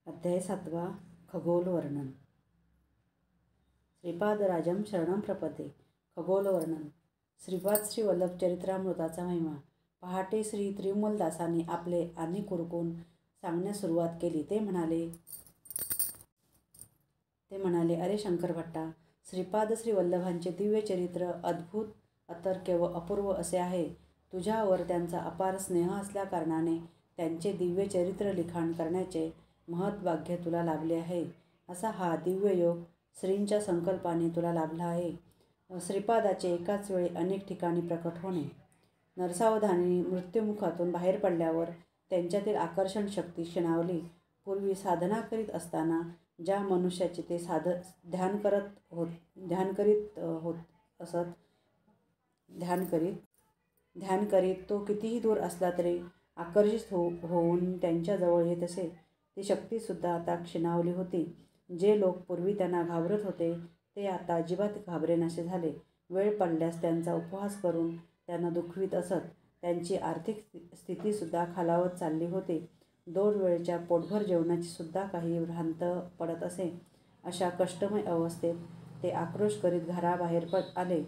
अध्याय 7 खगोल वर्णन. श्रीपादराजं शरणं प्रपद्ये. खगोल वर्णन. श्रीपाद श्री वल्लभ चरित्रामृताचा महिमा. पहाटे श्री त्रिमूलदासांनी आपले आने कुरकून सांगण्यास सुरुवात केली. ते म्हणाले, अरे शंकर भट्टा, श्रीपाद श्री वल्लभांचे दिव्य चरित्र अद्भुत, अतर्क्य व अपूर्व असे आहे. तुझ्यावर त्यांचा अपार स्नेह असल्याकारणाने त्यांचे दिव्य चरित्र लिखाण करण्याचे महत्भाग्य तुला लाभले आहे. असा हा दिव्य योग श्रींच्या संकल्पाने तुला लाभला आहे. श्रीपादाचे एकाच वेळी अनेक ठिकाणी प्रकट होणे. नरसावधानी मृत्युमुखातून बाहेर पडल्यावर त्यांच्यातील आकर्षण शक्ती क्षीणावली. पूर्वी साधना करीत असताना ज्या मनुष्याचे ते ध्यान करीत तो कितीही दूर असला तरी आकर्षित होऊन त्यांच्याजवळ येत असे, ती शक्तीसुद्धा आता क्षीणावली होती. जे लोक पूर्वी त्यांना घाबरत होते ते आता अजिबात घाबरेनासे झाले. वेळ पडल्यास त्यांचा उपहास करून त्यांना दुखवीत असत. त्यांची आर्थिक स्थितीसुद्धा खालावत चालली होती. 2 वेळच्या पोटभर जेवणाची सुद्धा काही भ्रांत पडत असे. अशा कष्टमय अवस्थेत ते आक्रोश करीत घराबाहेर आले.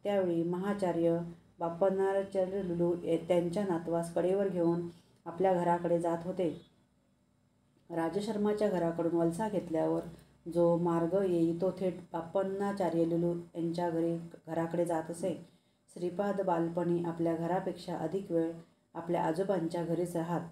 त्यावेळी महाचार्य बापन्नाचार्युलू त्यांच्या नातवास कडेवर घेऊन आपल्या घराकडे जात होते. राजशर्माच्या घराकडून वलसा घेतल्यावर जो मार्ग येई तो थेट बापन्नाचार्युलू यांच्या घराकडे जात असे. श्रीपाद बालपणी आपल्या घरापेक्षा अधिक वेळ आपल्या आजोबांच्या घरीच राहत.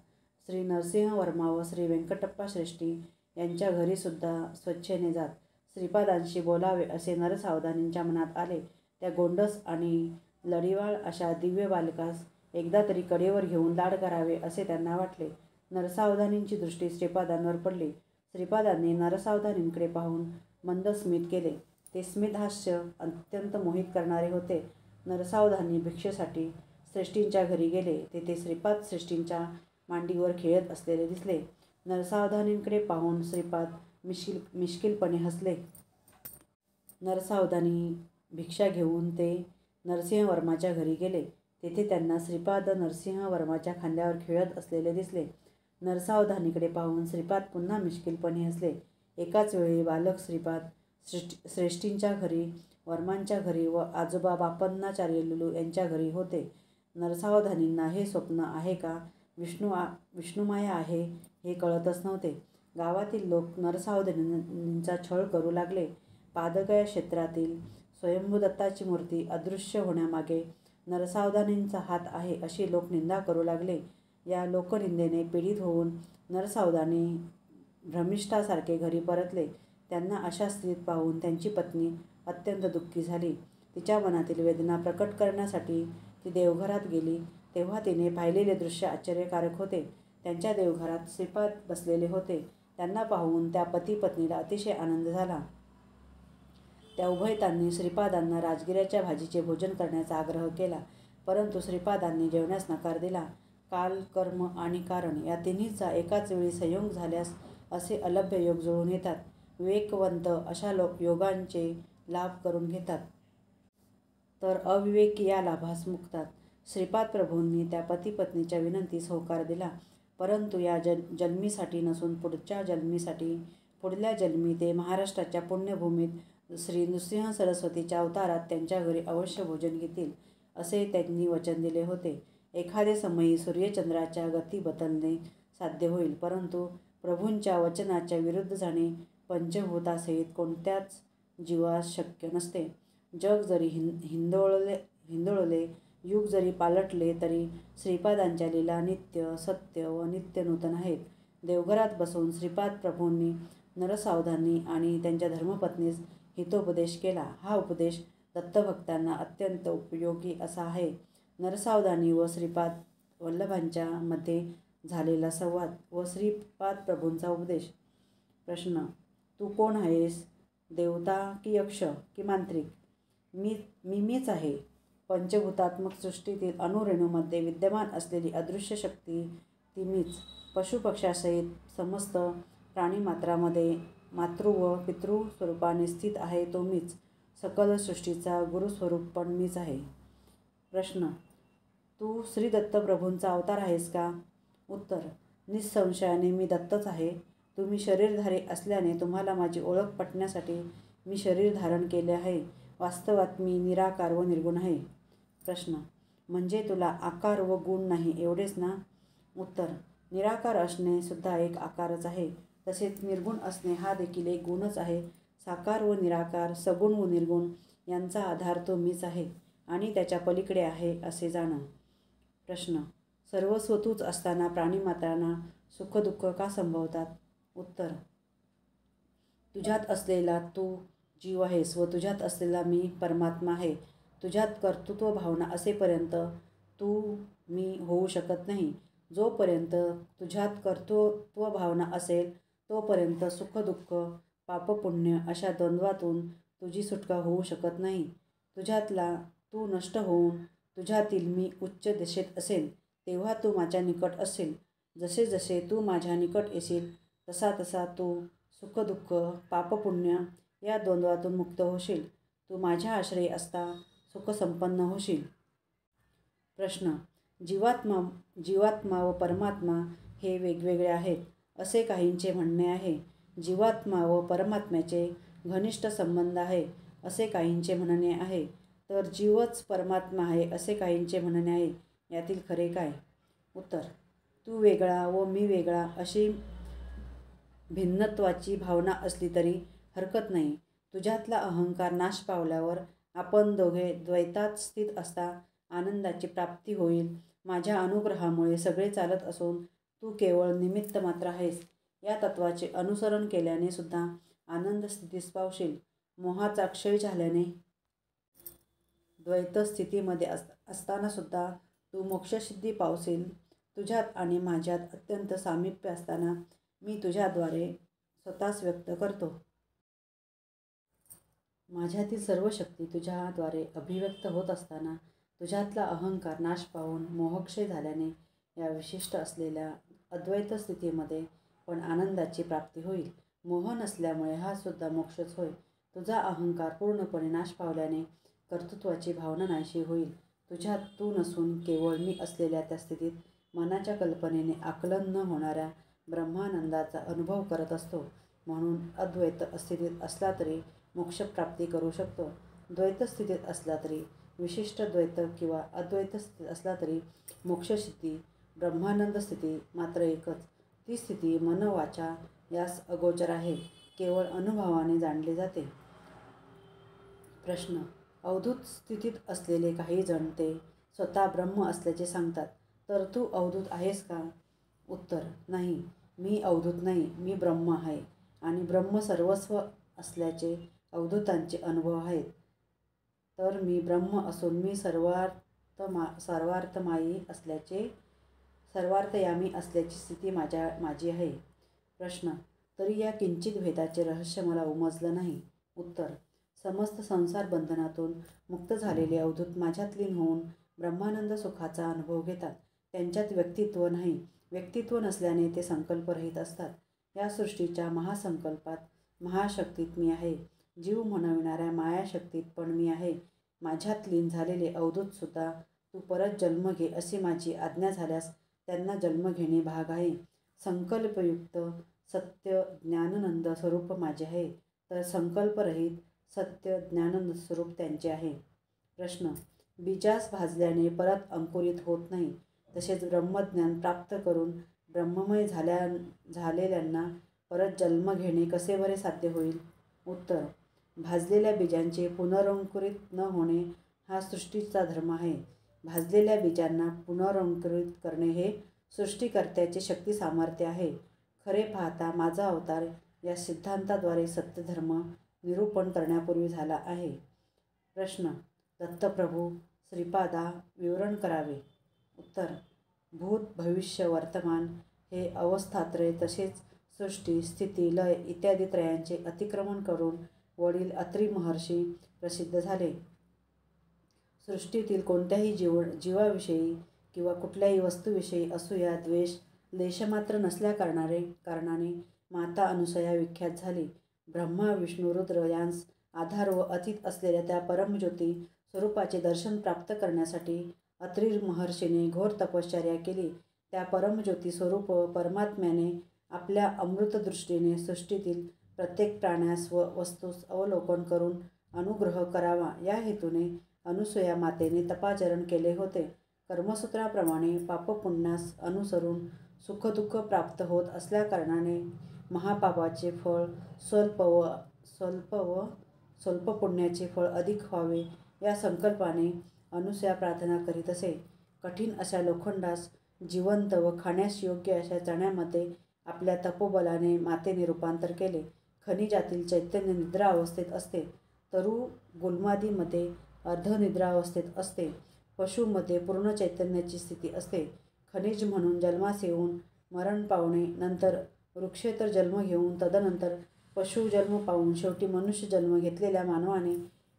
श्री नरसिंहवर्मा व श्री वेंकटप्पा श्रेष्ठी यांच्या घरीसुद्धा स्वेच्छेने जात. श्रीपादांशी बोलावे असे नरसावधानींच्या मनात आले. त्या गोंडस आणि लढीवाळ अशा दिव्य बालकास एकदा तरी कडेवर घेऊन लाड करावे असे त्यांना वाटले. नरसावधानींची दृष्टी श्रीपादांवर पडली. श्रीपादांनी नरसावधानींकडे पाहून मंद स्मित केले. ते स्मितहास्य अत्यंत मोहित करणारे होते. नरसावधानी भिक्षेसाठी श्रेष्ठींच्या घरी गेले. तेथे श्रीपाद श्रेष्ठींच्या मांडीवर खेळत असलेले दिसले. नरसावधानींकडे पाहून श्रीपाद मिश्किलपणे हसले. नरसावधानी भिक्षा घेऊन ते नरसिंहवर्माच्या घरी गेले. तेथे त्यांना श्रीपाद नरसिंहवर्माच्या खांद्यावर खेळत असलेले दिसले. नरसावधानीकडे पाहून श्रीपाद पुन्हा मिश्किलपणे हसले. एकाच वेळी बालक श्रीपाद श्रेष्ठींच्या घरी, वर्मांच्या घरी व आजोबा बापन्नाचार्युलू यांच्या घरी होते. नरसावधानींना हे स्वप्न आहे का विष्णुमाया आहे हे कळतच नव्हते. गावातील लोक नरसावधानींचा छळ करू लागले. पादगया क्षेत्रातील स्वयंभूदत्ताची मूर्ती अदृश्य होण्यामागे नरसावधानींचा हात आहे अशी लोक निंदा करू लागले. या लोकनिंदेने पीडित होऊन नरसावधानी भ्रमिष्ठासारखे घरी परतले. त्यांना अशा स्थितीत पाहून त्यांची पत्नी अत्यंत दुःखी झाली. तिच्या मनातील वेदना प्रकट करण्यासाठी ती देवघरात गेली. तेव्हा तिने पाहिलेले दृश्य आश्चर्यकारक होते. त्यांच्या देवघरात श्रीपाद बसलेले होते. त्यांना पाहून त्या पती पत्नीला अतिशय आनंद झाला. त्या उभयतांनी श्रीपादांना राजगिऱ्याच्या भाजीचे भोजन करण्याचा आग्रह केला, परंतु श्रीपादांनी जेवण्यास नकार दिला. काल, कर्म आणि कारण या तिन्हीचा एकाच वेळी संयोग झाल्यास असे अलभ्य योग जुळून येतात. विवेकवंत अशा योगांचे लाभ करून घेतात, तर अविवेकी या लाभास मुकतात. श्रीपाद प्रभूंनी त्या पती-पत्नीच्या विनंतीस होकार दिला, परंतु या जन्मीसाठी नसून पुढल्या जन्मी ते महाराष्ट्राच्या पुण्यभूमीत श्री नृसिंह सरस्वतीच्या अवतारात त्यांच्या घरी अवश्य भोजन घेतील असे त्यांनी वचन दिले होते. एखादे समयी सूर्यचंद्राच्या गती बदलणे साध्य होईल, परंतु प्रभूंच्या वचनाच्या विरुद्ध जाणे पंचभूतासहित कोणत्याच जीवास शक्य नसते. जग जरी हिंदोळले, युग जरी पालटले तरी श्रीपादांच्या लीला नित्य सत्य व नित्य नूतन आहेत. देवघरात बसून श्रीपाद प्रभूंनी नरसावधानी आणि त्यांच्या धर्मपत्नीस हितोपदेश केला. हा उपदेश दत्तभक्तांना अत्यंत उपयोगी असा आहे. नरसावधानी व श्रीपाद वल्लभांच्या मध्ये झालेला संवाद व श्रीपाद प्रभूंचा उपदेश. प्रश्न. तू कोण आहेस? देवता की यक्ष की मांत्रिक? मीच आहे. पंचभूतात्मक सृष्टीतील अणुरेणूमध्ये विद्यमान असलेली अदृश्य शक्ती ती मीच. पशुपक्ष्यासहित समस्त प्राणिमात्रामध्ये मातृ व पितृ स्वरूपाने स्थित आहे तो मीच. सकल सृष्टीचा गुरुस्वरूप पण मीच आहे. प्रश्न. तू श्री दत्तप्रभूंचा अवतार आहेस का? उत्तर. निःसंशयाने मी दत्तच आहे. तुम्ही शरीरधारी असल्याने तुम्हाला माझी ओळख पटण्यासाठी मी शरीर धारण केले आहे. वास्तवात मी निराकार व निर्गुण आहे. प्रश्न. म्हणजे तुला आकार व गुण नाही एवढेच ना? उत्तर. निराकार असणे सुद्धा एक आकारच आहे. तसेच निर्गुण असणे हा देखील एक गुणच आहे. साकार व निराकार, सगुण व निर्गुण यांचा आधार तो मीच आहे आणि त्याच्या पलीकडे आहे असे जाणं. प्रश्न. सर्वस्व तूच असताना प्राणीमात्रांना सुखदुःख का संभवतात? उत्तर. तुझ्यात असलेला तू जीव आहेस व तुझ्यात असलेला मी परमात्मा आहे. तुझ्यात कर्तृत्व भावना असेपर्यंत तू मी होऊ शकत नाही. जोपर्यंत तुझ्यात कर्तृत्व भावना असेल तोपर्यंत सुखदुःख, पापपुण्य अशा द्वंद्वातून तुझी सुटका होऊ शकत नाही. तुझ्यातला तू नष्ट होऊन तुझ्यातील मी उच्च दिशेत असेल तेव्हा तू माझ्या निकट असेल. जसे जसे तू माझ्या निकट येशील तसा तसा तू सुखदुःख, पापपुण्य या द्वंद्वातून मुक्त होशील. तू माझ्या आश्रयी असता सुखसंपन्न होशील. प्रश्न. जीवात्मा व परमात्मा हे वेगवेगळे आहेत असे काहींचे म्हणणे आहे. जीवात्मा व परमात्म्याचे घनिष्ठ संबंध आहे असे काहींचे म्हणणे आहे. तर जीवच परमात्मा आहे असे काहींचे म्हणणे आहे. यातील खरे काय? उत्तर. तू वेगळा व मी वेगळा अशी भिन्नत्वाची भावना असली तरी हरकत नाही. तुझ्यातला अहंकार नाश पावल्यावर आपण दोघे द्वैतात स्थित असता आनंदाची प्राप्ती होईल. माझ्या अनुग्रहामुळे सगळे चालत असून तू केवळ निमित्त मात्र आहेस. या तत्वाचे अनुसरण केल्याने सुद्धा आनंद स्थितीस पावशील. मोहाचा क्षय झाल्याने द्वैत स्थितीमध्ये असताना सुद्धा तू मोक्षसिद्धी पावशील. तुझ्यात आणि माझ्यात अत्यंत सामिप्य असताना मी तुझ्याद्वारे स्वतःस व्यक्त करतो. माझ्यातील सर्व शक्ती तुझ्याद्वारे अभिव्यक्त होत असताना तुझ्यातला अहंकार नाश पावून मोहक्षय झाल्याने या विशिष्ट असलेल्या अद्वैत स्थितीमध्ये पण आनंदाची प्राप्ती होईल. मोह नसल्यामुळे हा सुद्धा मोक्षच होय. तुझा अहंकार पूर्णपणे नाश पावल्याने कर्तृत्वाची भावना नाहीशी होईल. तुझ्यात तू नसून केवळ मी असलेल्या त्या स्थितीत मनाच्या कल्पनेने आकलन न होणाऱ्या ब्रह्मानंदाचा अनुभव करत असतो. म्हणून अद्वैत स्थितीत असला तरी मोक्षप्राप्ती करू शकतो. द्वैत स्थितीत असला तरी, विशिष्ट द्वैत किंवा अद्वैत स्थितीत असला तरी मोक्षसिद्धी, ब्रह्मानंद स्थिती मात्र एकच. ती स्थिती मन वाचा यास अगोचर आहे, केवळ अनुभवाने जाणले जाते. प्रश्न. अवधूत स्थितीत असलेले काही जण ते स्वतः ब्रह्म असल्याचे सांगतात. तर तू अवधूत आहेस का? उत्तर. नाही, मी अवधूत नाही, मी ब्रह्म आहे आणि ब्रह्म सर्वस्व असल्याचे अवधूतांचे अनुभव आहेत. तर मी ब्रह्म असून मी सर्वार्थयामी असल्याची स्थिती माझी आहे. प्रश्न. तरी या किंचित भेदाचे रहस्य मला उमजलं नाही. उत्तर. समस्त संसार बंधनातून मुक्त झालेले अवधूत माझ्यात लीन होऊन ब्रह्मानंद सुखाचा अनुभव घेतात. त्यांच्यात व्यक्तित्व नाही. व्यक्तित्व नसल्याने ते संकल्परहित असतात. या सृष्टीच्या महासंकल्पात, महाशक्तीत मी आहे. जीव म्हणविणाऱ्या मायाशक्तीत पण मी आहे. माझ्यात लीन झालेले अवधूतसुद्धा तू परत जन्म घे अशी माझी आज्ञा झाल्यास त्यांना जन्म घेणे भाग आहे. संकल्पयुक्त सत्य ज्ञाननंद स्वरूप माझे आहे, तर संकल्परहित सत्य ज्ञाननंद स्वरूप त्यांचे आहे. प्रश्न. बीजास भाजल्याने परत अंकुरित होत नाही, तसेच ब्रह्मज्ञान प्राप्त करून ब्रह्ममय झालेल्यांना परत जन्म घेणे कसे बरे साध्य होईल? उत्तर. भाजलेल्या बीजांचे पुनरंकुरित न होणे हा सृष्टीचा धर्म आहे. भाजलेल्या बीजांना पुनरंकुरित करणे हे सृष्टिकर्त्याचे शक्ती सामर्थ्य आहे. खरे पाहता माझा अवतार या सिद्धांताद्वारे सत्यधर्म निरूपण करण्यापूर्वी झाला आहे. प्रश्न. दत्तप्रभू श्रीपादा विवरण करावे. उत्तर. भूत, भविष्य, वर्तमान हे अवस्थात्रय तसेच सृष्टी, स्थिती, लय इत्यादी त्रयांचे अतिक्रमण करून वडील अत्री महर्षी प्रसिद्ध झाले. सृष्टीतील कोणत्याही जीवाविषयी किंवा कुठल्याही वस्तूविषयी असूया, द्वेष लेशमात्र नसल्या कारणाने माता अनसूया विख्यात झाली. ब्रह्मा, विष्णू, रुद्र यांस आधार व अतीत असलेल्या त्या परमज्योती स्वरूपाचे दर्शन प्राप्त करण्यासाठी अत्रि महर्षीने घोर तपश्चर्या केली. त्या परमज्योती स्वरूप परमात्म्याने आपल्या अमृतदृष्टीने सृष्टीतील प्रत्येक प्राण्यास व वस्तूस अवलोकन करून अनुग्रह करावा या हेतूने अनुसूया मातेने तपाचरण केले होते. कर्मसूत्राप्रमाणे पापपुण्यास अनुसरून सुखदुःख प्राप्त होत असल्याकारणाने महापापाचे फळ स्वल्प व स्वल्प पुण्याचे फळ अधिक व्हावे या संकल्पाने अनुसूया प्रार्थना करीत असे. कठीण अशा लोखंडास जिवंत व खाण्यास योग्य अशा चण्यामध्ये आपल्या तपोबलाने मातेने रूपांतर केले. खनिजातील चैतन्य निद्रा अवस्थेत असते, तरु गुल्मादीमध्ये अर्धनिद्रावस्थेत असते, पशुमध्ये पूर्ण चैतन्याची स्थिती असते. खनिज म्हणून जन्मास येऊन मरण पावणे, नंतर वृक्षेतर जन्म घेऊन तदनंतर पशुजन्म पाहून शेवटी मनुष्य जन्म घेतलेल्या मानवाने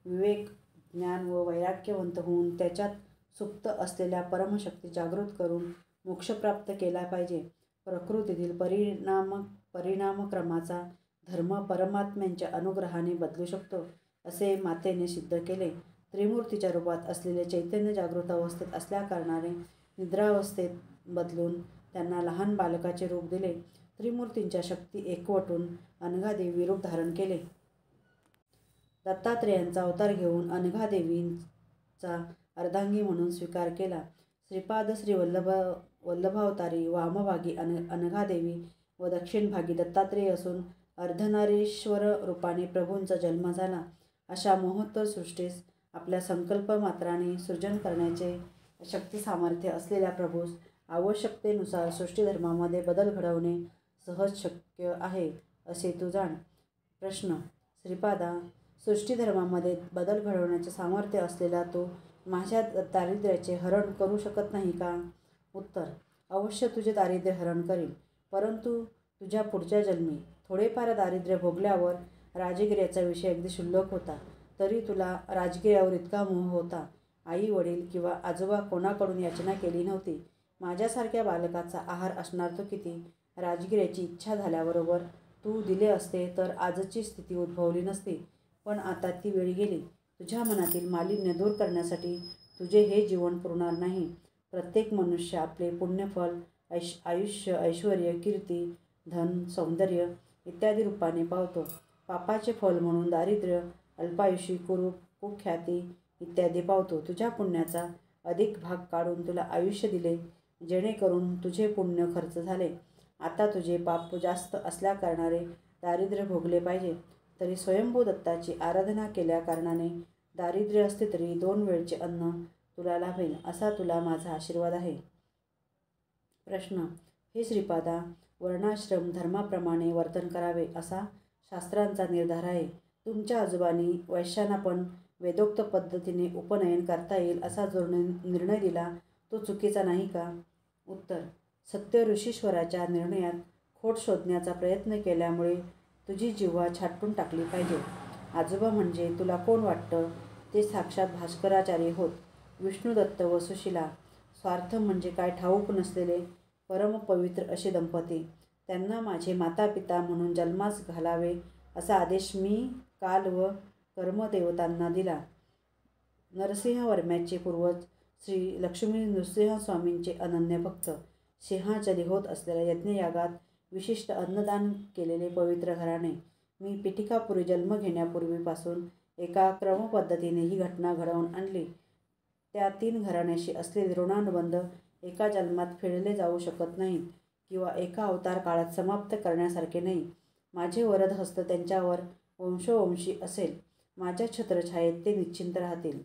विवेक, ज्ञान व वैराग्यवंत होऊन त्याच्यात सुप्त असलेल्या परमशक्ती जागृत करून मोक्ष प्राप्त केला पाहिजे. प्रकृतीतील परिणामक्रमाचा धर्म परमात्म्यांच्या अनुग्रहाने बदलू शकतो असे मातेने सिद्ध केले. त्रिमूर्तीच्या रूपात असलेले चैतन्य जागृत अवस्थेत असल्याकारणाने निद्रावस्थेत बदलून त्यांना लहान बालकाचे रूप दिले. त्रिमूर्तींच्या शक्ती एकवटून अनघादेवी रूप धारण केले. दत्तात्रेयांचा अवतार घेऊन अनघादेवींचा अर्धांगी म्हणून स्वीकार केला. श्रीपाद श्री वल्लभावतारी वामभागी अनघादेवी व दक्षिणभागी दत्तात्रेय असून अर्धनारीश्वर रूपाने प्रभूंचा जन्म झाला. अशा महोत्तर सृष्टीस आपल्या संकल्पमात्राने सृजन करण्याचे शक्ती सामर्थ्य असलेल्या प्रभूस आवश्यकतेनुसार सृष्टीधर्मामध्ये बदल घडवणे सहज शक्य आहे असे तू जाण. प्रश्न: श्रीपादा, सृष्टीधर्मामध्ये बदल घडवण्याचे सामर्थ्य असलेला तू माझ्या दारिद्र्याचे हरण करू शकत नाही का? उत्तर: अवश्य तुझे दारिद्र्य हरण करील, परंतु तुझ्या पुढच्या जन्मी. थोडेफार दारिद्र्य भोगल्यावर राजगिर्याचा विषय अगदी क्षुल्लक होता, तरी तुला राजगिर्यावर इतका मोह होता. आई वडील किंवा आजोबा कोणाकडून याचना केली नव्हती. माझ्यासारख्या बालकाचा आहार असणार तो किती? राजगिर्याची इच्छा झाल्याबरोबर तू दिले असते तर आजची स्थिती उद्भवली नसती. पण आता ती वेळ गेली. तुझ्या मनातील मालिन्य दूर करण्यासाठी तुझे हे जीवन पुरणार नाही. प्रत्येक मनुष्य आपले पुण्यफल आयुष्य, ऐश्वर्य, कीर्ती, धन, सौंदर्य इत्यादी रूपाने पावतो. पापाचे फल म्हणून दारिद्र्य, अल्पायुषी, कुरूप, कुख्याती इत्यादी पावतो. तुझ्या पुण्याचा अधिक भाग काढून तुला आयुष्य दिले, जेणेकरून तुझे पुण्य खर्च झाले. आता तुझे पाप जास्त असल्याकारणाने दारिद्र्य भोगले पाहिजे. तरी स्वयंभू दत्ताची आराधना केल्याकारणाने दारिद्र्य असते तरी 2 वेळचे अन्न तुला लाभेल, असा तुला माझा आशीर्वाद आहे. प्रश्न: हे श्रीपादा, वर्णाश्रम धर्माप्रमाणे वर्तन करावे असा शास्त्रांचा निर्धार आहे. तुमच्या आजोबांनी वैश्यांना पण वेदोक्त पद्धतीने उपनयन करता येईल असा जो निर्णय दिला तो चुकीचा नाही का? उत्तर: सत्य ऋषीश्वराच्या निर्णयात खोट शोधण्याचा प्रयत्न केल्यामुळे तुझी जिव्हा छाटून टाकली पाहिजे. आजोबा म्हणजे तुला कोण वाटतं? ते साक्षात भास्कराचार्य होत, विष्णुदत्त व सुशीला. स्वार्थ म्हणजे काय ठाऊक नसलेले परमपवित्र असे दंपती. त्यांना माझे मातापिता म्हणून जन्मास घालावे असा आदेश मी काल व कर्मदेवतांना दिला. नरसिंहवर्म्याचे पूर्वज श्री लक्ष्मी नृसिंहस्वामींचे अनन्य भक्त, सिंहाचली होत असलेल्या यज्ञयागात विशिष्ट अन्नदान केलेले पवित्र घराणे. मी पिठिकापुरी जन्म घेण्यापूर्वीपासून एका क्रमपद्धतीने ही घटना घडवून आणली. त्या 3 घराण्याशी असलेले ऋणानुबंध एका जन्मात फेडले जाऊ शकत नाहीत किंवा एका अवतार काळात समाप्त करण्यासारखे नाही. माझे वरदहस्त त्यांच्यावर वंशोवंशी असेल. माझ्या छत्रछायेत ते निश्चिंत राहतील.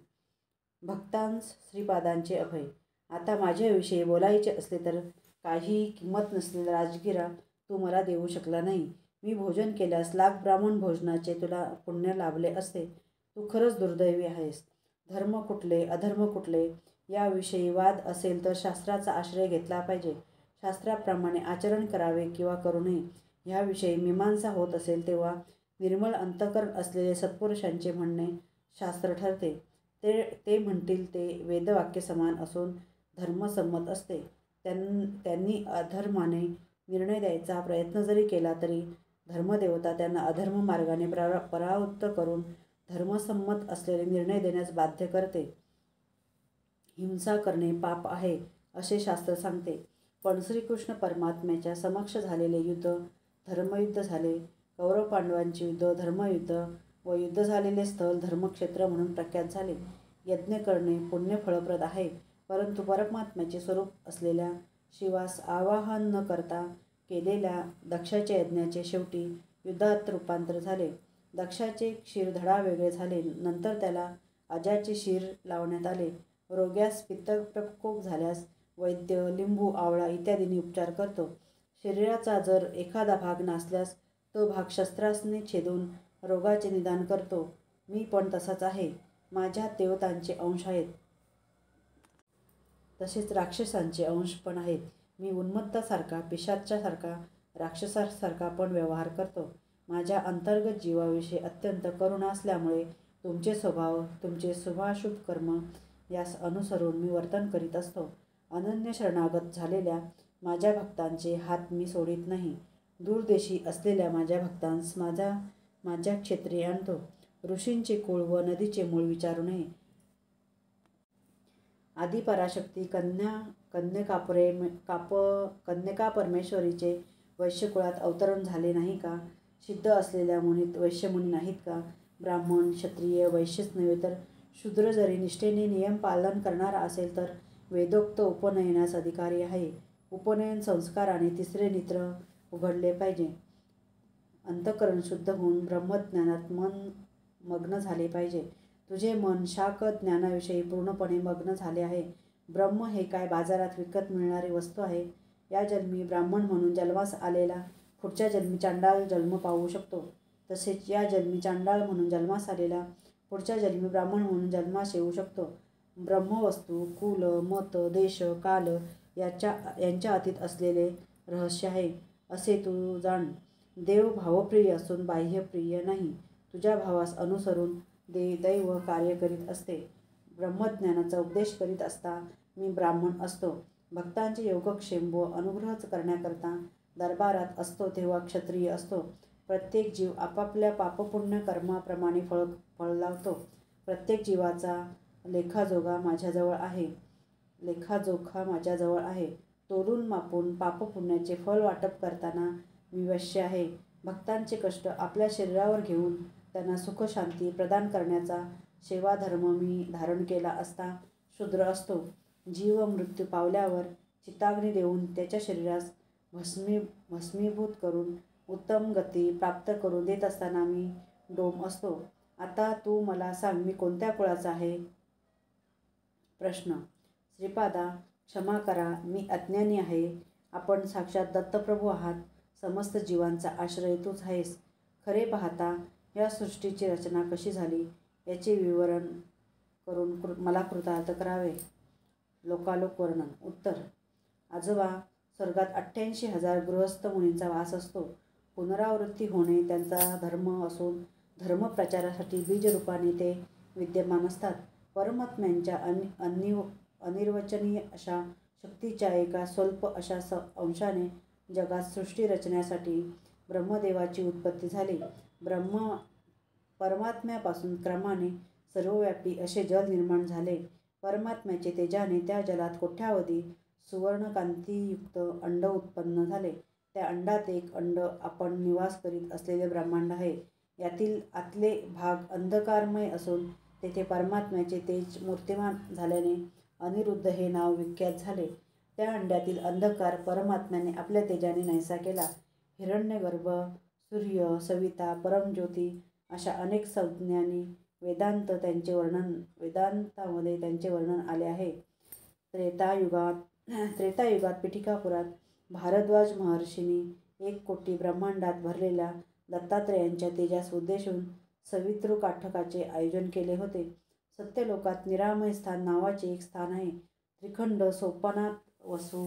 भक्तांस श्रीपादांचे अभय. आता माझ्याविषयी बोलायचे असले तर काहीही किंमत नसलेला राजगिरा तू मला देऊ शकला नाही. मी भोजन केल्यास लाख ब्राह्मण भोजनाचे तुला पुण्य लाभले असते. तू खरंच दुर्दैवी आहेस. धर्म कुठले, अधर्म कुठले याविषयी वाद असेल तर शास्त्राचा आश्रय घेतला पाहिजे. शास्त्राप्रमाणे आचरण करावे किंवा करू नये ह्याविषयी मीमांसा होत असेल तेव्हा निर्मळ अंतःकरण असलेले सत्पुरुषांचे म्हणणे शास्त्र ठरते. ते म्हणतील ते वेदवाक्य समान असून धर्मसंमत असते. त्यांनी अधर्माने निर्णय द्यायचा प्रयत्न जरी केला तरी धर्मदेवता त्यांना अधर्म मार्गाने परावृत्त करून धर्मसंमत असलेले निर्णय देण्यास बाध्य करते. हिंसा करणे पाप आहे असे शास्त्र सांगते. पण श्रीकृष्ण परमात्म्याच्या समक्ष झालेले युद्ध धर्मयुद्ध झाले. कौरव पांडवांचे युद्ध धर्मयुद्ध व युद्ध झालेले स्थळ धर्मक्षेत्र म्हणून प्रख्यात झाले. यज्ञ करणे पुण्य फळप्रद आहे, परंतु परमात्म्याचे स्वरूप असलेल्या शिवास आवाहन न करता केलेल्या दक्षाच्या यज्ञाचे शेवटी युद्धात रूपांतर झाले. दक्षाचे क्षीरधडा वेगळे झाले. नंतर त्याला अजाचे शिर लावण्यात आले. रोग्यास पित्तप्रकोप झाल्यास वैद्य लिंबू, आवळा इत्यादींनी उपचार करतो. शरीराचा जर एखादा भाग नासल्यास तो भाग शस्त्रास्त्राने छेदून रोगाचे निदान करतो. मी पण तसाच आहे. माझ्यात देवतांचे अंश आहेत, तसेच राक्षसांचे अंश पण आहेत. मी उन्मत्तासारखा, पिशाचासारखा, राक्षसासारखा पण व्यवहार करतो. माझ्या अंतर्गत जीवाविषयी अत्यंत करुणा असल्यामुळे तुमचे स्वभाव, तुमचे शुभाशुभ कर्म यास अनुसरून मी वर्तन करीत असतो. अनन्य शरणागत झालेल्या माझ्या भक्तांचे हात मी सोडित नाही. दूरदेशी असलेल्या माझ्या भक्तांस माझ्या क्षेत्री आणतो. ऋषींचे कुळ व नदीचे मूळ विचारू नये. आदी पराशक्ती कन्यका परमेश्वरीचे वैश्यकुळात अवतरण झाले नाही का? सिद्ध असलेल्या मुनीत वैश्यमुनी नाहीत का? ब्राह्मण, क्षत्रिय, वैश्यच नव्हे तर शूद्र जरी निष्ठेने नियम पालन करणारा असेल तर वेदोक्त उपनयनास अधिकारी आहे. उपनयन संस्काराने तिसरे नेत्र उघडले पाहिजे. अंतःकरण शुद्ध होऊन ब्रह्मज्ञानात मन मग्न झाले पाहिजे. तुझे मन शाक ज्ञानाविषयी पूर्णपणे मग्न झाले आहे. ब्रह्म हे काय बाजारात विकत मिळणारी वस्तू आहे? या जन्मी ब्राह्मण म्हणून जन्मास आलेला पुढच्या जन्मी चांडाळ जन्म पावू शकतो. तसेच या जन्मी चांडाळ म्हणून जन्मास आलेला पुढच्या जन्मी ब्राह्मण म्हणून जन्मास येऊ शकतो. ब्रह्मवस्तू कुल, मत, देश, काल यांच्या अतीत असलेले रहस्य आहे, असे तू जाण. देव भावप्रिय असून बाह्यप्रिय नाही. तुझ्या भावास अनुसरून दैव कार्य करीत असते. ब्रह्मज्ञानाचा उपदेश करीत असता मी ब्राह्मण असतो. भक्तांचे योगक्षेम व अनुग्रह करण्याकरता दरबारात असतो तेव्हा क्षत्रिय असतो. प्रत्येक जीव आपापल्या पापपुण्य कर्माप्रमाणे फळ लावतो. प्रत्येक जीवाचा लेखाजोखा माझ्याजवळ आहे. तोलून मापून पापपुण्याचे फळ वाटप करताना मी वश्य आहे. भक्तांचे कष्ट आपल्या शरीरावर घेऊन त्यांना सुख शांती प्रदान करण्याचा सेवाधर्म मी धारण केला असता शूद्र असतो. जीव मृत्यू पावल्यावर चिताग्नी देऊन त्याच्या शरीरास भस्मीभूत करून उत्तम गती प्राप्त करून देत असताना मी डोम असतो. आता तू मला सांग, मी कोणत्या कुळाचा आहे? प्रश्न. श्रीपादा, क्षमा करा, मी अज्ञानी आहे. आपण साक्षात दत्तप्रभू आहात. समस्त जीवांचा आश्रय तूच आहेस. खरे पाहता या सृष्टीची रचना कशी झाली याचे विवरण करून मला कृतार्थ करावे. लोकालोक वर्णन. उत्तर. आजोबा, स्वर्गात 88,000 गृहस्थ मुनींचा वास असतो. पुनरावृत्ती होणे त्यांचा धर्म असून धर्मप्रचारासाठी बीजरूपाने ते विद्यमान असतात. परमात्म्यांच्या अनिर्वचनीय अशा शक्तीच्या एका स्वल्प अशा अंशाने जगात सृष्टी रचण्यासाठी ब्रह्मदेवाची उत्पत्ती झाली. परमात्म्यापासून क्रमाने सर्वव्यापी असे जल निर्माण झाले. परमात्म्याचे तेजाने त्या जलात कोट्यावधी सुवर्णकांतीयुक्त अंड उत्पन्न झाले. त्या अंडात एक अंड आपण निवास करीत असलेले ब्रह्मांड आहे. यातील आतले भाग अंधकारमय असून तेथे परमात्म्याचे तेज मूर्तिमान झाल्याने अनिरुद्ध हे नाव विख्यात झाले. त्या अंड्यातील अंधकार परमात्म्याने आपल्या तेजाने नाहीसा केला. हिरण्यगर्भ, सूर्य, सविता, परमज्योती अशा अनेक संज्ञांनी वेदांतामध्ये त्यांचे वर्णन आले आहे. त्रेतायुगात पिठिकापुरात भारद्वाज महर्षींनी 1 कोटी ब्रह्मांडात भरलेल्या दत्तात्रेयांच्या तेजास उद्देशून सवितृकाठकाचे आयोजन केले होते. सत्यलोकात निरामय स्थान नावाचे एक स्थान आहे. त्रिखंड, सोपानात वसू,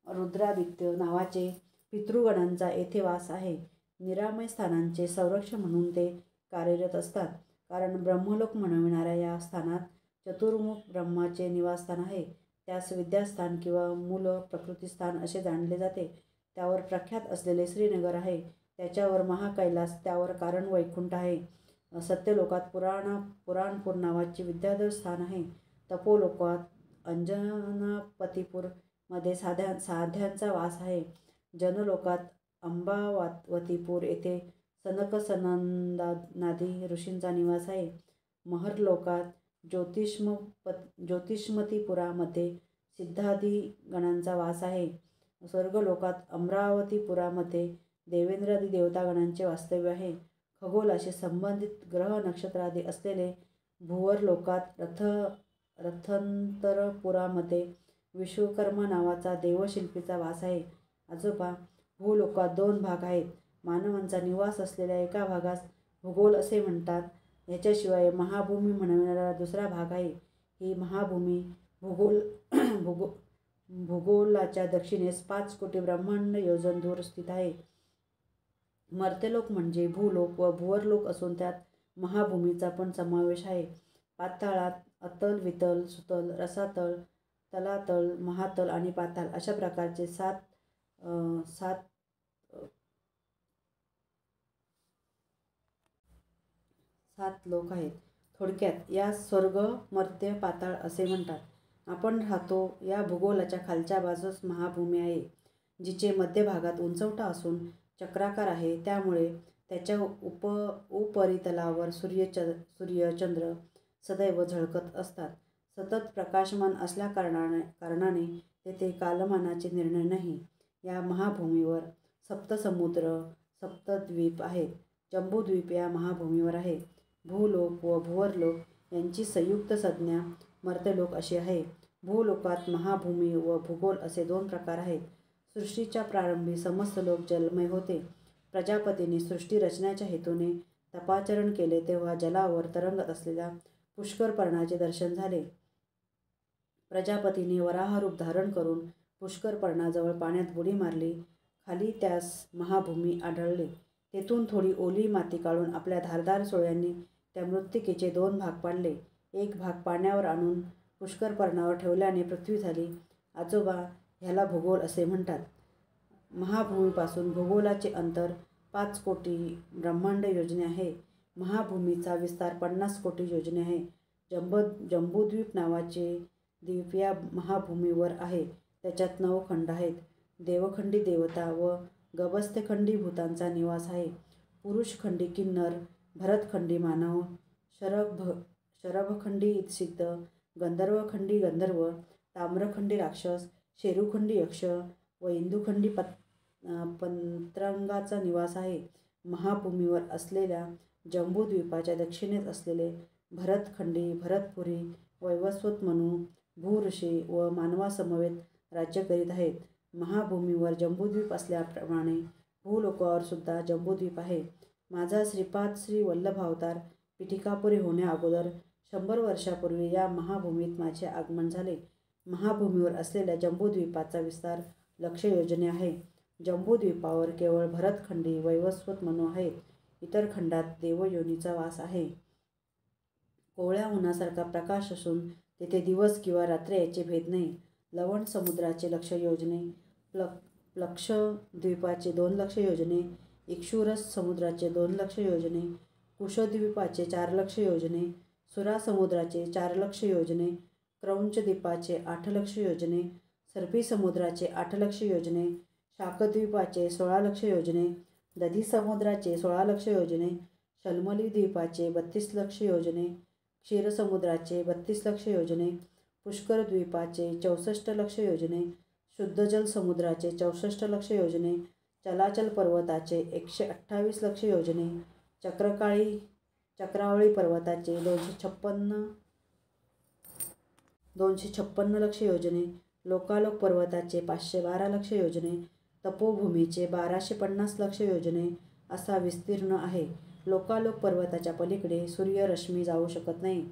रुद्रादित्य नावाचे पितृगणांचा येथे वास आहे. निरामय स्थानांचे संरक्षक म्हणून ते कार्यरत असतात. कारण ब्रह्मलोक म्हणविणाऱ्या या स्थानात चतुर्मुख ब्रह्माचे निवासस्थान आहे. त्यास विद्यास्थान किंवा मूल प्रकृतिस्थान असे जाणले जाते. त्यावर प्रख्यात असलेले श्रीनगर आहे. त्याच्यावर महाकैलास, त्यावर कारण वैकुंठ आहे. सत्यलोकात पुराणपूर नावाचे विद्याधर स्थान आहे. तपोलोकात अंजनापतिपूर मध्ये साध्यांचा वास आहे. जनलोकात अंबावतीपूर येथे सनक सनंदादी ऋषींचा निवास आहे. महरलोकात ज्योतिष्मतीपुरामध्ये सिद्धादी गणांचा वास आहे. स्वर्गलोकात अमरावतीपुरामध्ये देवेंद्रादी देवतागणांचे वास्तव्य आहे. खगोलाशी संबंधित ग्रह नक्षत्रादी असलेले भुवरलोकात रथंतरपुरामध्ये विश्वकर्मा नावाचा देवशिल्पीचा वास आहे. आजोबा, भूलोकात 2 भाग आहेत. मानवांचा निवास असलेल्या एका भागास भूगोल असे म्हणतात. याच्याशिवाय महाभूमी म्हणणारा दुसरा भाग आहे. ही महाभूमी भूगोलाच्या दक्षिणेस 5 कोटी ब्रह्मांड योजन दूर स्थित आहे. मर्त्यलोक म्हणजे भूलोक व भुवरलोक असून त्यात महाभूमीचा पण समावेश आहे. पाताळात अतल, वितल, सुतल, रसातल, तलातल, महातल आणि पाताल अशा प्रकारचे सात लोक आहेत. थोडक्यात या स्वर्ग, मर्त्य, पाताळ असे म्हणतात. आपण राहतो या भूगोलाच्या खालच्या बाजूस महाभूमी आहे, जिचे मध्यभागात उंचवटा असून चक्राकार आहे. त्यामुळे त्याच्या उपरितलावर सूर्य चंद्र सदैव झळकत असतात. सतत प्रकाशमान असल्या कारणाने तेथे कालमानाचे निर्णय नाही. या महाभूमीवर सप्तसमुद्र, सप्तद्वीप आहेत. जंबूद्वीप या महाभूमीवर आहे. भूलोक व भुवरलोक यांची संयुक्त संज्ञा मर्त्यलोक अशी आहे. भूलोकात महाभूमी व भूगोल असे 2 प्रकार आहेत. सृष्टीच्या प्रारंभी समस्त लोक जलमय होते. प्रजापतीने सृष्टी रचण्याच्या हेतूने तपाचरण केले तेव्हा जलावर तरंगत असलेल्या पुष्करपर्णाचे दर्शन झाले. प्रजापतीने वराहरूप धारण करून पुष्करपर्णाजवळ पाण्यात बुडी मारली. खाली त्यास महाभूमी आढळले. तेथून थोडी ओली माती काढून आपल्या धारदार सुळ्यांनी त्या मृत्तिकेचे 2 भाग पाडले. एक भाग पाण्यावर आणून पुष्करपर्णावर ठेवल्याने पृथ्वी झाली. आजोबा, ह्याला भूगोल असे म्हणतात. महाभूमीपासून भूगोलाचे अंतर 5 कोटी ब्रह्मांड योजने आहे. महाभूमीचा विस्तार 50 कोटी योजने आहे. जंबूद्वीप नावाचे द्वीप या महाभूमीवर आहे. त्याच्यात 9 खंड आहेत. देवखंडी देवता व गभस्थखंडी भूतांचा निवास आहे. पुरुषखंडी किन्नर, भरतखंडी मानव, शरभखंडी सिद्ध, गंधर्वखंडी गंधर्व, ताम्रखंडी राक्षस, शेरुखंडी यक्ष व इंदुखंडी पंत्रांगाचा निवास आहे. महाभूमीवर असलेल्या जंबूद्वीपाच्या दक्षिणेस असलेले भरतखंडी, भरतपुरी, वैवस्वत मनु, भूऋषी व मानवासमवेत राज्य करीत आहेत. महाभूमीवर जंबूद्वीप असल्याप्रमाणे भूलोकावर सुद्धा जंबूद्वीप आहे. माझा श्रीपाद श्री वल्लभावतार पीठिकापुरी होण्या अगोदर 100 वर्षापूर्वी या महाभूमीत माझे आगमन झाले. महाभूमीवर असलेल्या जंबूद्वीपाचा विस्तार 1,00,000 योजने आहे. जंबूद्वीपावर केवळ भरतखंडी, वैवस्वत मनु आहेत. इतर खंडात देवयोनीचा वास आहे. कोवळ्या उन्हासारखा प्रकाश असून तेथे दिवस किंवा रात्र याचे भेद नाही. लवण समुद्राचे 1,00,000 योजने, प्लक्षद्वीपाचे 2,00,000 योजने, इक्षुरस समुद्राचे 2,00,000 योजने, कुशद्वीपाचे 4,00,000 योजने, सुरा समुद्राचे 4,00,000 योजने, क्रौंचद्वीपाचे 8,00,000 योजने, सर्पी समुद्राचे 8,00,000 योजने, शाकद्वीपाचे 16,00,000 योजने, दधी समुद्राचे 16,00,000 योजने, शल्मली द्वीपाचे 32,00,000 योजने, क्षीरसमुद्राचे 32,00,000 योजने, पुष्कर द्वीपाचे 64,00,000 योजने, शुद्धजल समुद्राचे 64,00,000 योजने, चलाचल पर्वताचे 128,00,000 योजने, चक्रावळी पर्वताचे 256,00,000 योजने, लोकालोक पर्वताचे 512,00,000 योजने, तपोभूमीचे 1,250,00,000 योजने असा विस्तीर्ण आहे. लोकालोक पर्वताच्या पलीकडे सूर्यरश्मी जाऊ शकत नाही.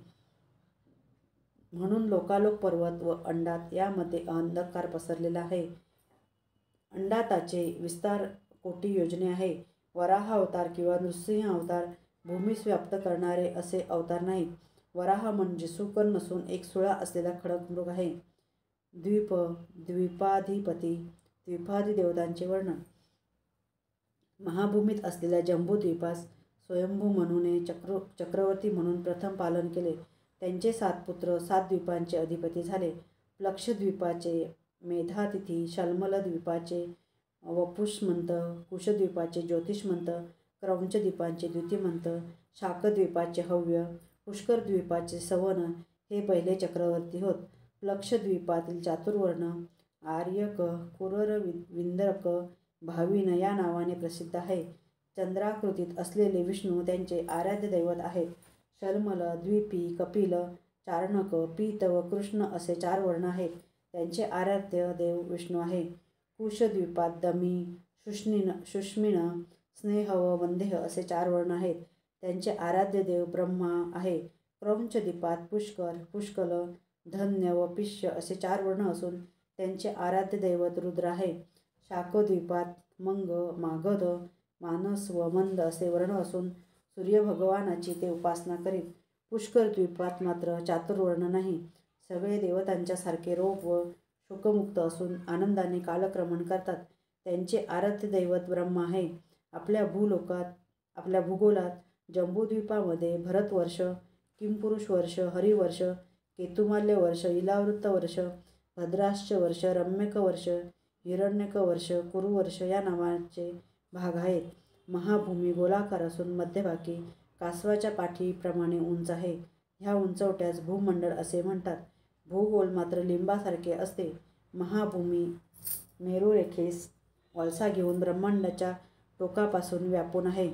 म्हणून लोकालोक पर्वत व अंडात यामध्ये अंधकार पसरलेला आहे. अंडाताचे विस्तार कोटी योजने आहे. वराह अवतार किंवा नृसिंह अवतार भूमीस व्याप्त करणारे असे अवतार नाहीत. वराह म्हणजे सुकर नसून एक सुळा असलेला खडक मृग आहे. द्वीपाधिपती, द्वीपादी देवतांचे वर्णन. महाभूमीत असलेल्या जंबूद्वीपास स्वयंभू मनूने चक्रवर्ती म्हणून प्रथम पालन केले. त्यांचे 7 पुत्र 7 द्वीपांचे अधिपती झाले. प्लक्षद्वीपाचे मेधातिथी, शाल्मल द्वीपाचे वपुषमंत, कुशद्वीपाचे ज्योतिषमंत, क्रौंचद्वीपाचे द्युतिमंत, शाकद्वीपाचे हव्य, पुष्करद्वीपाचे सवन हे पहिले चक्रवर्ती होत. लक्षद्वीपातील चातुर्वर्ण आर्यक, कुरर, विंदरक, भाविन या नावाने प्रसिद्ध आहे. चंद्राकृतीत असलेले विष्णू त्यांचे आराध्य दैवत आहेत. शल्मल द्वीपी कपिल, चारणक, पीत व कृष्ण असे 4 वर्ण आहेत. त्यांचे आराध्य देव विष्णू आहे. कुशद्वीपात दमी, शुष्मिन, स्नेह व वंदेह असे 4 वर्ण आहेत. त्यांचे आराध्य देव ब्रह्मा आहे. क्रौंचद्वीपात पुष्कर, पुष्कल, धन्य व पिष्य असे 4 वर्ण असून त्यांचे आराध्य दैवत रुद्र आहे. शाकद्वीपात मंग, मागध, मानस व मंद असे वर्ण असून सूर्यभगवानाची ते उपासना करीत. पुष्कर द्वीपात मात्र चातुर्वर्ण नाही. सगळे देवतांच्या सारखे रोग व शोकमुक्त असून आनंदाने कालक्रमण करतात. त्यांचे आराध्य दैवत ब्रह्मा आहे. आपल्या भूगोलात जंबूद्वीपामध्ये भरतवर्ष, किंपुरुष वर्ष, हरिवर्ष, केतुमाल्य वर्ष, इलावृत्त वर्ष, भद्राश्च वर्ष, रम्यक वर्ष, हिरण्यक वर्ष, कुरुवर्ष या नावाचे भाग आहेत. महाभूमी गोलाकार असून मध्यभागी कासवाच्या पाठीप्रमाणे उंच आहे. ह्या उंचवट्यास भूमंडळ असे म्हणतात. भूगोल मात्र लिंबासारखे असते. महाभूमी मेरुरेखेस वळसा घेऊन ब्रह्मांडाच्या टोकापासून व्यापून आहे.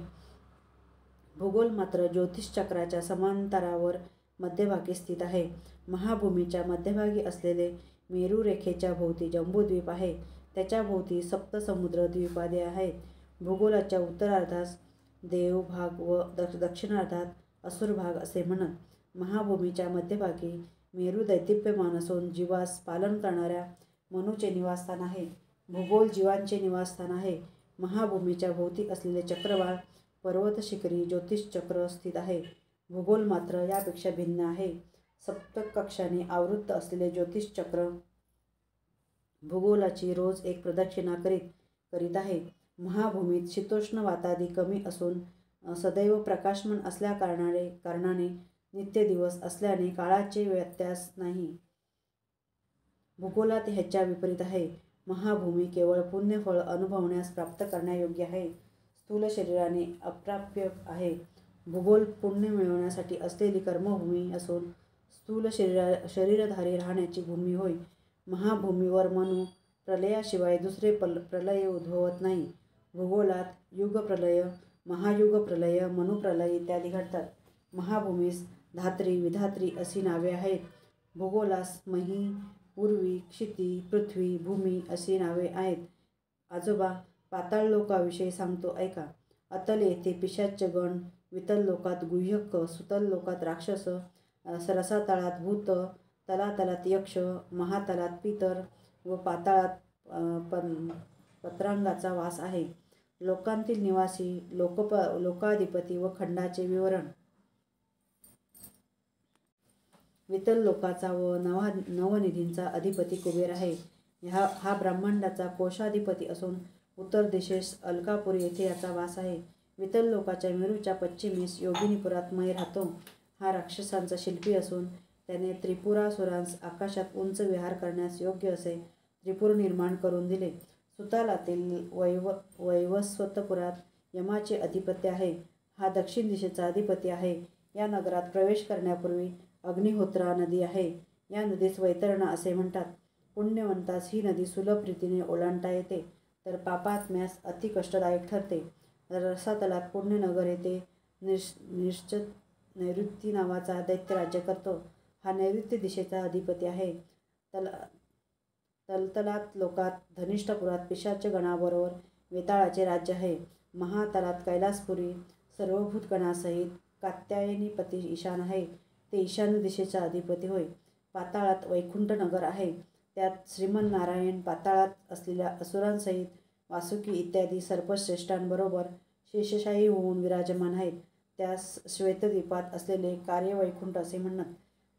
भूगोल मात्र ज्योतिषचक्राच्या समांतरावर मध्यभागी स्थित आहे. महाभूमीच्या मध्यभागी असलेले मेरुरेखेच्या भोवती जंबूद्वीप आहे. त्याच्या भोवती सप्तसमुद्र द्वीपादी आहेत. भूगोलाच्या उत्तरार्धास देवभाग व दक्षिणार्धात असुरभाग असे म्हणत. महाभूमीच्या मध्यभागी मेरू दैदिप्यमान असून जीवास पालन करणाऱ्या मनूचे निवासस्थान आहे. भूगोल जीवांचे निवासस्थान आहे. महाभूमीच्या भोवती असलेले चक्रवाळ पर्वतशिखरी ज्योतिषचक्र स्थित आहे. भूगोल मात्र यापेक्षा भिन्न आहे. सप्तकक्षाने आवृत्त असलेले ज्योतिषचक्र भूगोलाची रोज एक प्रदक्षिणा करीत आहे. महाभूमीत शीतोष्ण वातादी कमी असून सदैव प्रकाशमान असल्या कारणाने नित्य दिवस असल्याने काळाचे व्यत्यास नाही. भूगोलात ह्याच्या विपरीत आहे. महाभूमी केवळ पुण्यफळ अनुभवण्यास प्राप्त करण्यायोग्य आहे. स्थूल शरीराने अप्राप्य आहे. भूगोल पुण्य मिळवण्यासाठी असलेली कर्मभूमी असून स्थूल शरीरधारी राहण्याची भूमी होय. महाभूमीवर मनु प्रलयाशिवाय दुसरे प्रलय उद्भवत नाही. भूगोलात युगप्रलय, महायुगप्रलय, मनुप्रलय इत्यादी घडतात. महाभूमीस धात्री, विधात्री अशी नावे आहेत. भूगोलास मही, पूर्वी, क्षिती, पृथ्वी, भूमी अशी नावे आहेत. आजोबा पाताळलोकाविषयी सांगतो ऐका. अतल येथे पिशाच्यगण, वितल लोकात गुह्यक, सुतल लोकात राक्षस, रसातळात भूत, तलातलात यक्ष, महातलात पितर व पाताळात पत्रांगाचा वास आहे. लोकांतील निवासी, लोकाधिपती व खंडाचे विवरण. वितल लोकाचा व नवनिधींचा अधिपती कुबेर आहे. हा ब्रह्मांडाचा कोशाधिपती असून उत्तर दिशेस अलकापुरी येथे याचा वास आहे. वितल लोकाच्या मेरूच्या पश्चिमेस योगिनीपुरात मै राहतो. हा राक्षसांचा शिल्पी असून त्याने त्रिपुरासुरांस आकाशात उंच विहार करण्यास योग्य असे त्रिपुर निर्माण करून दिले. सुतालातील वैवस्वतपुरात यमाचे अधिपत्य आहे. हा दक्षिण दिशेचा अधिपती आहे. या नगरात प्रवेश करण्यापूर्वी अग्निहोत्रा नदी आहे. या नदीस वैतरणा असे म्हणतात. पुण्यवंतास ही नदी सुलभ रीतीने ओलांडता येते, तर पापात्म्यास अति कष्टदायक ठरते. रसातलात पुण्यनगर येथे नैऋत्य नावाचा दैत्य राज्य करतो. हा नैऋत्य दिशेचा अधिपती आहे. तलतलात लोकात धनिष्ठपुरात पिशाच गणाबरोबर वेताळाचे राज्य आहे. महातलात कैलासपुरी सर्वभूतगणासहित कात्यायनीपती ईशान आहे. ते ईशान्य दिशेचा अधिपती होय. पाताळात वैकुंठ नगर आहे. त्यात श्रीमन्नारायण पाताळात असलेल्या असुरांसहित वासुकी इत्यादी सर्पश्रेष्ठांबरोबर शेषशायी होऊन विराजमान आहेत. त्यास श्वेतद्वीपात असलेले कार्यवैकुंठ असे म्हणत.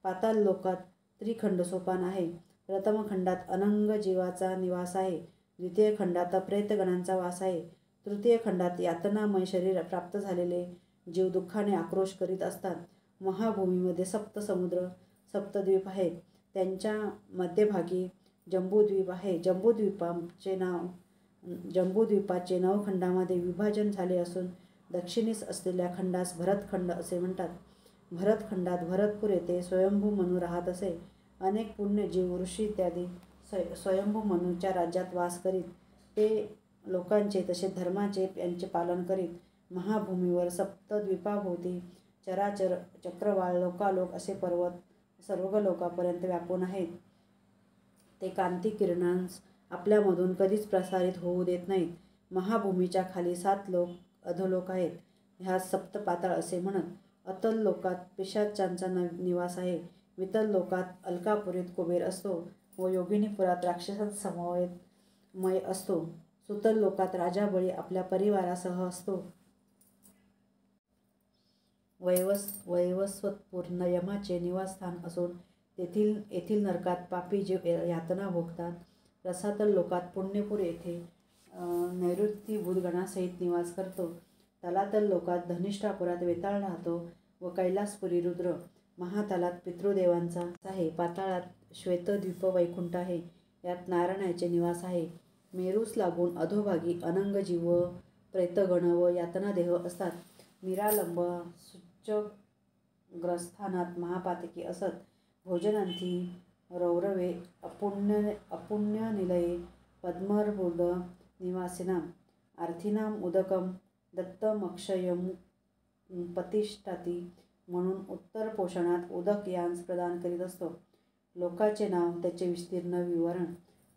पाताल लोकात त्रिखंड सोपान आहे. प्रथम खंडात अनंग जीवाचा निवास आहे. द्वितीय खंडात प्रेतगणांचा वास आहे. तृतीय खंडात यातनामय शरीर प्राप्त झालेले जीव दुःखाने आक्रोश करीत असतात. महाभूमीमध्ये सप्तसमुद्र, सप्तद्वीप आहेत. त्यांच्या मध्यभागी जम्बूद्वीप आहे. जम्बूद्वीपाचे 9 खंडामध्ये विभाजन झाले असून दक्षिणेस असलेल्या खंडास भरतखंड असे म्हणतात. भरतखंडात भरतपूर येथे स्वयंभू मनू राहत असे. अनेक पुण्यजीव ऋषी इत्यादी स्वयंभू मनूच्या राज्यात वास करीत. ते लोकांचे तसे धर्माचे यांचे पालन करीत. महाभूमीवर सप्तद्वीपाभोवती चराचर चक्रवाळ लोकालोक असे पर्वत सर्व लोकांपर्यंत व्यापून आहेत. ते कांती किरणांस आपल्यामधून कधीच प्रसारित होऊ देत नाहीत. महाभूमीच्या खाली 7 लोक अधोलोक आहेत. ह्यास सप्तपाताळ असे म्हणत. अतल लोकात पिशाच्चांचा निवास आहे. वितल लोकात अलकापुरीत कुबेर असतो व योगिनीपुरात राक्षसांचा समवयमय असतो. सुतल लोकात राजा बळी आपल्या परिवारासह असतो. वैवस्वतपूर यमाचे निवासस्थान असून येथील नरकात पापी जीव यातना भोगतात. रसातल लोकात पुण्यपूर येथे नैऋत्य भूतगणासहित निवास करतो. तलातल लोकात धनिष्ठापुरात वेताळ राहतो व कैलासपुरी रुद्र. महातलात पितृदेवांचा आहे. पाताळात श्वेतद्वीप वैकुंठ आहे. यात नारायणाचे निवास आहे. मेरूस लागून अधोभागी अनंग जीव प्रेतगण व यातनादेह असतात. निरालंब सूच्यग्रस्थानात महापातकी असत. भोजनांती रौरवे अपुण्यनिलये पद्मर्बुद निवासिनां आर्थिनाम उदकम दत्तमक्षयं प्रतिष्ठाती म्हणून उत्तर पोषणात उदक यांस प्रदान करीत असतो. लोकाचे नाव त्याचे विस्तीर्ण विवरण.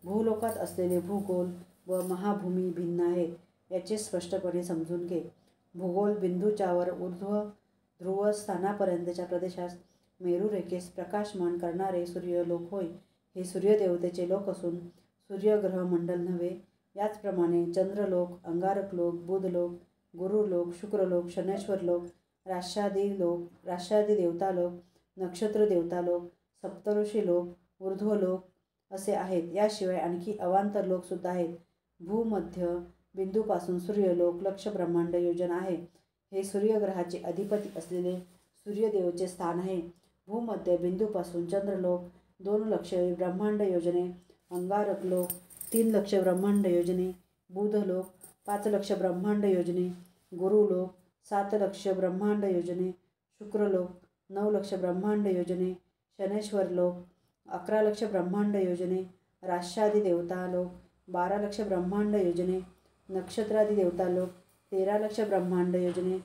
भूलोकात असलेले भूगोल व महाभूमी भिन्न आहेत याचे स्पष्टपणे समजून घे. भूगोल बिंदूच्यावर ऊर्ध्व ध्रुवस्थानापर्यंतच्या प्रदेशास मेरुरेखेस प्रकाशमान करणारे सूर्यलोक होय. हे सूर्यदेवतेचे लोक असून सूर्यग्रहमंडल नव्हे. याचप्रमाणे चंद्रलोक, अंगारकलोक, बुधलोक, गुरुलोक, शुक्रलोक, शनैश्वरलोक, राष्ट्रादी देवतालोक, नक्षत्र देवतालोक, सप्तऋषी लोक, ऊर्ध्वलोक असे आहेत. याशिवाय आणखी अवांतर लोक सुद्धा आहेत. भूमध्य बिंदूपासून सूर्यलोक लक्ष ब्रह्मांड योजन आहे. हे सूर्यग्रहाचे अधिपती असलेले सूर्यदेवचे स्थान आहे. भूमध्य बिंदूपासून चंद्रलोक 2 लक्ष ब्रह्मांड योजने, अंगारकलोक 3 लक्ष ब्रह्मांड योजने, बुधलोक 5 लक्ष ब्रह्मांड योजने, गुरुलोक 7 लक्ष ब्रह्मांड योजने, शुक्रलोक 9 लक्ष ब्रह्मांड योजने, शनैश्वरलोक 11 लक्ष ब्रह्मांड योजने, राष्ट्रादी देवतालोक 12 लक्ष ब्रह्मांड योजने, नक्षत्रादी देवतालोक 13 लक्ष ब्रह्मांड योजने,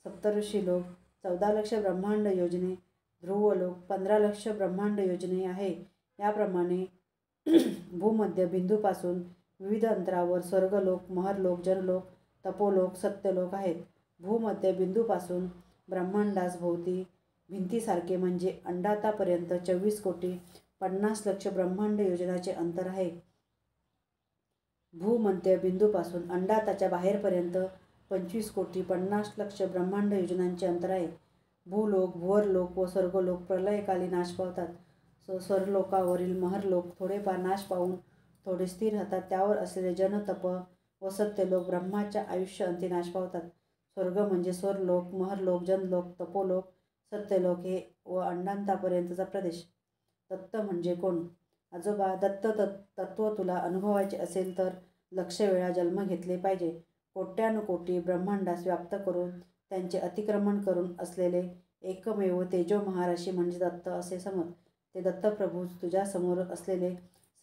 सप्तऋषी लोक 14 लक्ष ब्रह्मांड योजने, ध्रुवलोक 15 लक्ष ब्रह्मांड योजने आहे. याप्रमाणे भूमध्य बिंदूपासून विविध अंतरावर स्वर्गलोक, महरलोक, जनलोक, तपोलोक, सत्यलोक आहेत. भूमध्य बिंदूपासून ब्रह्मांडास भोवती भिंतीसारखे म्हणजे अंडातापर्यंत 24,50,00,000 ब्रह्मांड योजनाचे अंतर आहे. भूमध्य बिंदूपासून अंडाताच्या बाहेरपर्यंत 25,50,00,000 ब्रह्मांड योजनांचे अंतर आहे. भूलोक, भुवरलोक व स्वर्गलोक प्रलयकाली नाश पावतात. स्वर्गलोकावरील महरलोक थोडेफार नाश पावून थोडे स्थिर राहतात. त्यावर असलेले जन, तप व सत्यलोक ब्रह्माच्या आयुष्य अंती नाश पावतात. स्वर्ग म्हणजे स्वर्लोक, महरलोक, जनलोक, तपोलोक, सत्यलोक हे व अंडांतापर्यंतचा प्रदेश. दत्त म्हणजे कोण? आजोबा, दत्त तत्व तुला अनुभवायचे असेल तर 1,00,000 वेळा जन्म घेतले पाहिजे. कोट्यानुकोटी ब्रह्मांडास व्याप्त करून त्यांचे अतिक्रमण करून असलेले एकमेव तेजो महाराशी म्हणजे दत्त असे समज. ते दत्तप्रभू तुझ्यासमोर असलेले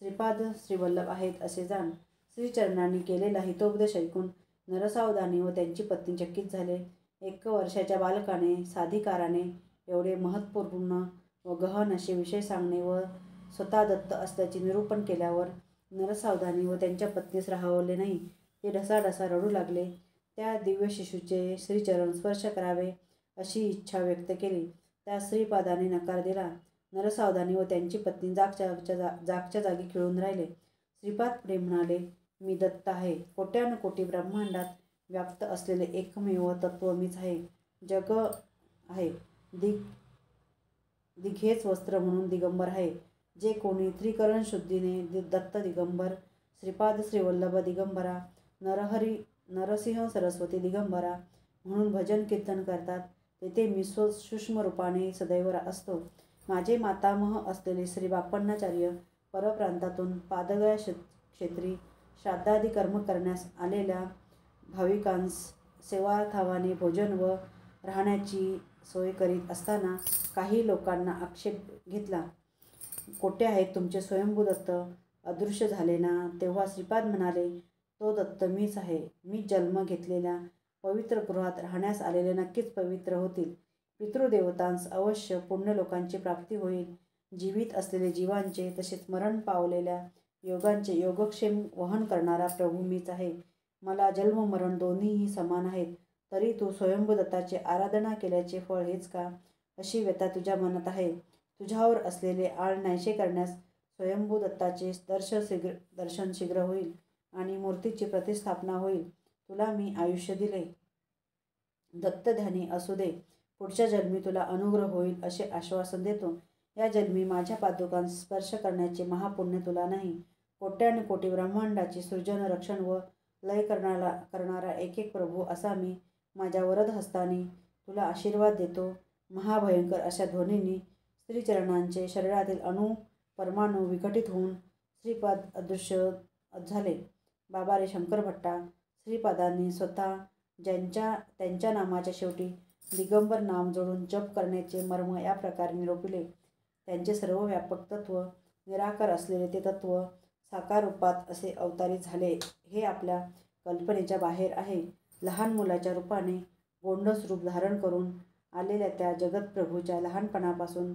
श्रीपाद श्रीवल्लभ आहेत असे जाण. श्रीचरणांनी केलेला हितोपदेश ऐकून नरसावधानी व त्यांची पत्नी चकित झाले. 1 वर्षाच्या बालकाने साधिकाराने एवढे महत्त्वपूर्ण व गहन असे विषय सांगणे व स्वतः दत्त असल्याचे निरूपण केल्यावर नरसावधानी व त्यांच्या पत्नीस राहवले नाही. ते ढसाढसा रडू लागले. त्या दिव्य शिशूचे श्रीचरण स्पर्श करावे अशी इच्छा व्यक्त केली. त्या श्रीपादाने नकार दिला. नरसावधानी व त्यांची पत्नी जागच्या जागी खिळून राहिले. श्रीपाद पुढे म्हणाले, मी दत्त आहे. कोट्यानुकोटी ब्रह्मांडात व्याप्त असलेले एकमेव तत्व मीच आहे. जग आहे. दिघेच वस्त्र म्हणून दिगंबर आहे. जे कोणी त्रिकरण शुद्धीने दत्त दिगंबर, श्रीपाद श्रीवल्लभ दिगंबरा, नरसिंह सरस्वती दिगंबरा म्हणून भजन कीर्तन करतात तेथे मी सूक्ष्म रूपाने सदैव असतो. माझे मातामह असलेले श्री बापण्णाचार्य परप्रांतातून पादगया क्षेत्री श्राद्धादी कर्म करण्यास आलेल्या भाविकांस सेवाथावाने भोजन व राहण्याची सोय करीत असताना काही लोकांना आक्षेप घेतला. कोठे आहेत तुमचे स्वयंभू दत्त? अदृश्य झाले ना? तेव्हा श्रीपाद म्हणाले, तो दत्त मीच आहे. मी जन्म घेतलेल्या पवित्र गृहात राहण्यास आलेले नक्कीच पवित्र होतील. पितृदेवतांस अवश्य पुण्यलोकांची प्राप्ती होईल. जीवित असलेले जीवांचे तसेच मरण पावलेल्या योगांचे योगक्षेम वहन करणारा प्रभू मीच आहे. मला जन्म मरण दोन्हीही समान आहेत. तरी तू स्वयंभू दत्ताची आराधना केल्याचे फळ हेच का? अशी व्यथा तुझ्या मनात आहे. तुझ्यावर असलेले आळ नाहीसे करण्यास स्वयंभू दत्ताचे दर्शन शीघ्र होईल आणि मूर्तीची प्रतिष्ठापना होईल. तुला मी आयुष्य दिले. दत्तध्यानी असू दे. पुढच्या जन्मी तुला अनुग्रह होईल असे आश्वासन देतो. या जन्मी माझ्या पादुकांस स्पर्श करण्याचे महापुण्य तुला नाही. कोट्यानुकोटी ब्रह्मांडाची सृजन, रक्षण व लय करणारा एक एक प्रभू असा मी माझ्या वरद हस्ताने तुला आशीर्वाद देतो. महाभयंकर अशा ध्वनींनी श्रीचरणांचे शरीरातील अणु परमाणु विघटित होऊन श्रीपाद अदृश्य झाले. बाबा रे शंकरभट्टा, श्रीपादांनी स्वतः त्यांच्या नामाच्या शेवटी दिगंबर नाम जोडून जप करण्याचे मर्म या प्रकारे निरूपिले. त्यांचे सर्वव्यापक तत्व, निराकार असलेले ते तत्व साकार रूपात असे अवतारित झाले हे आपल्या कल्पनेच्या बाहेर आहे. लहान मुलाच्या रूपाने गोंडस रूप धारण करून आलेल्या त्या जगतप्रभूच्या लहानपणापासून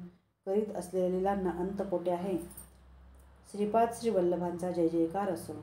करीत असलेल्या लीलांना अंत कोठे आहे? श्रीपाद श्री वल्लभांचा जय जयकार असो.